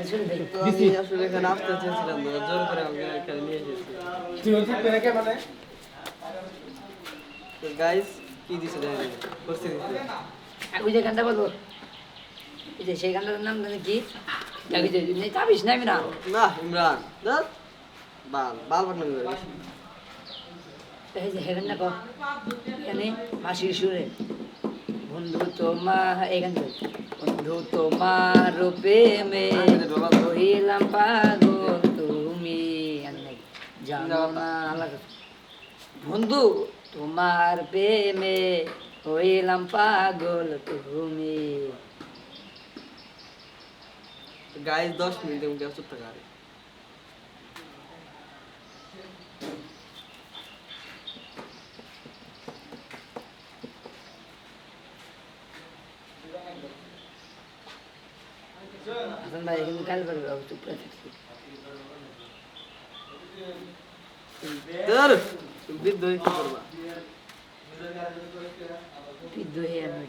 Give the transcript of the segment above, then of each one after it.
আমি আসলে এখানে আসতে চেয়েছিলাম না, জোর করে আমাকে এখানে নিয়ে এসেছি। তো গাইস কি দিছে দেখেন, করতে দিছে ওই যে গানটা বলবো, এই যে সেই গানটার নাম জানি কি, চাবিস না না না ইমরান দাস বাল বাল বাটনা করে এই যে হেগান না কো এখানে হাসির সুরে বন্ধু তোমার এই গান বন্ধু তোমার প্রেমে হইলাম পাগল তুমি জানো না আলাদা বন্ধু তোমার প্রেমে হইলাম পাগল তুমি গাইস 10 মিনিট এমন চুপ থাকা আরে হাসান ভাই কিন্তু কাল পারবে চুপ করে থাকছি ধর বিদ্য কি করবা বিদ্য হয়ে আমি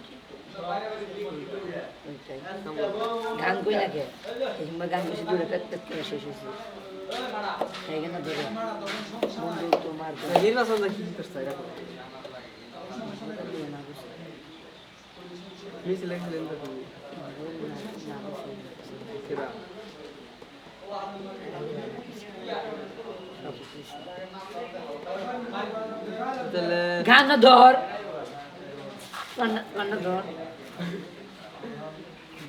গান কই না কে কিংবা গান বেশি দূরে পেট পেট করে শেষ হয়েছে তাই কেন ধরে বন্ধু তোমার নির্বাচন কি করছে এটা মিছিল লেখলেন তো তুমি কেডা তাহলে গান ধর গান ধর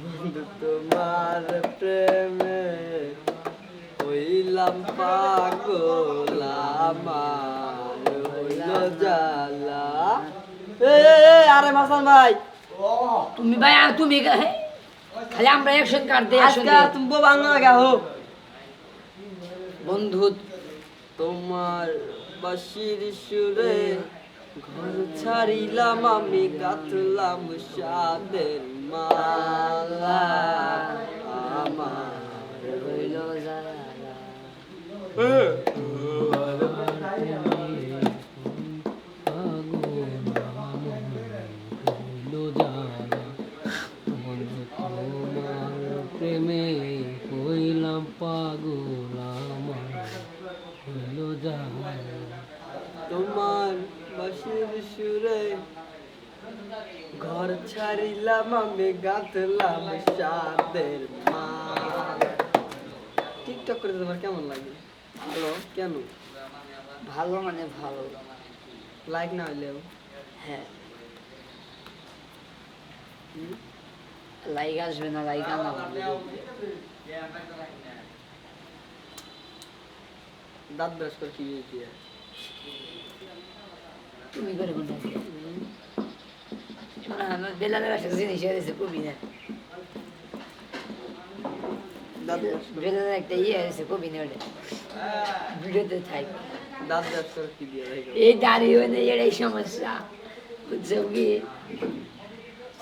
বন্ধু তোমার প্রেমে হইলাম পাগল আমার হইল জ্বালা আরে মাসান ভাই তুমি ভাই তুমি খালি আমরা অ্যাকশন কাট দেই আজকে তুমি বাংলা লাগা হো বন্ধু তোমার বাঁশির সুরে ঘর ছাড়িলাম আমি গাঁথলাম সাদের মালা আমার হইল জ্বালা প্রেমে হইলাম পাগল আমার হইল জানা তোমার বাঁশির সুরে ঘর ছাড়িলাম আমি গাঁথলাম সাদের মালা টিকটক করে তোমার কেমন লাগে ভালো কেন ভালো মানে ভালো লাইক না হইলেও হ্যাঁ লাইক আসবে না লাইক আনা দাঁত ব্রাশ করে কি দিয়ে তুমি করে কোনটা শোনা আমার বেলালের একটা জিনিস এসেছে কবি না দাঁত ব্রাশ করে বেলালের একটা ইয়ে এসেছে কবি না ওটা ভিডিওতে থাক দাঁত ব্রাশ করে কি দিয়ে এই দাড়ি হয়ে এটাই সমস্যা বুঝছো কি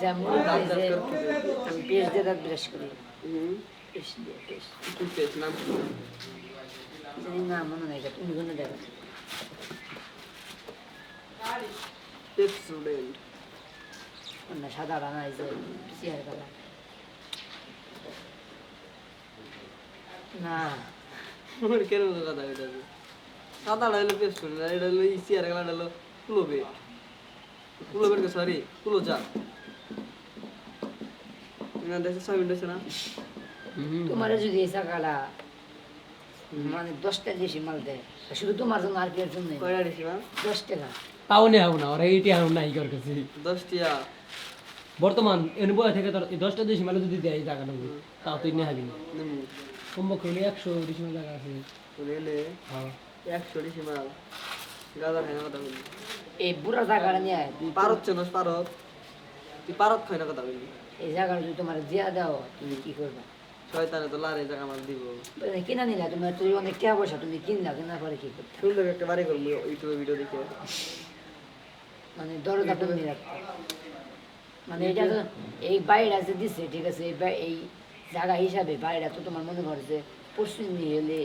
যেমন আমি পেস্ট দিয়ে দাঁত ব্রাশ করি পেস্ট দিয়ে পেস্ট কি পেছ নাম কি? জানি না মনে নাই তুমি কোনো দেখো স্টুডেন্ট না সাদা রানা এই যে চেয়ার কালা না আমার কেন কথা এটা সাদা হইলো পেস্ট না এটা হইলো ইসিআর গলা হইলো কুলোবে কুলোবের কে সরি কুলো যা না দেশে সব ইন্ডাস্ট্রি না তোমার যদি এই টাকাটা মানে 10টা বেশি মাল দেয় শুধু তোমার জন্য আর কি এর জন্য কয়টা দিছি না 10 টাকা তাও নেই হবো না ওরা এইটি এখন নাই কর কাছে 10 টিয়া বর্তমান এনে বয়া থেকে তোর 10টা দেশি মানে যদি দেয় টাকা নেবো তাও তুই নিয়ে হাবি না নিমু কমপক্ষে হলে 100 দেশি মানে টাকা আছে রেলে হ্যাঁ 100 দিছি মাল গাদা খাই না কথা বলি এই বুড়া টাকাটা নিয়ে আয়। পারত চেনস পারত তুই পারত খাই না কথা বলি এই জায়গাটা যদি তোমার দিয়া দাও তুমি কি করবে শয়তানে তো লারে জায়গা আমার দিব কিনা নিলা তুমি তুই অনেক টাকা পয়সা তুমি কিনলা কেনার পরে কি করতে সুন্দর একটা বাড়ি করবো ইউটিউবে ভিডিও দেখে মানে দরজা বন্ধ রাখতে মানে এটা তো এই বাড়িটা যে দিচ্ছে ঠিক আছে এই জায়গা হিসাবে বাড়িটা তো তোমার মনে করো যে পশ্চিম নিয়ে এলে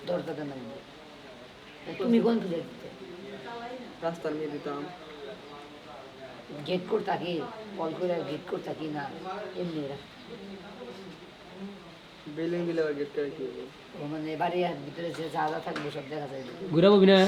দরজাটা নামবে তুমি কোন খুলে দিতে রাস্তার মেয়ে দিতাম গেট করে থাকি কল করে গেট করে থাকি না এমনি রাখ বিল্ডিং দিলে আবার গেট করে কি হবে? ও মানে বাড়ির ভিতরে যে যা যা থাকবে সব দেখা যায় ঘুরাবো বিনা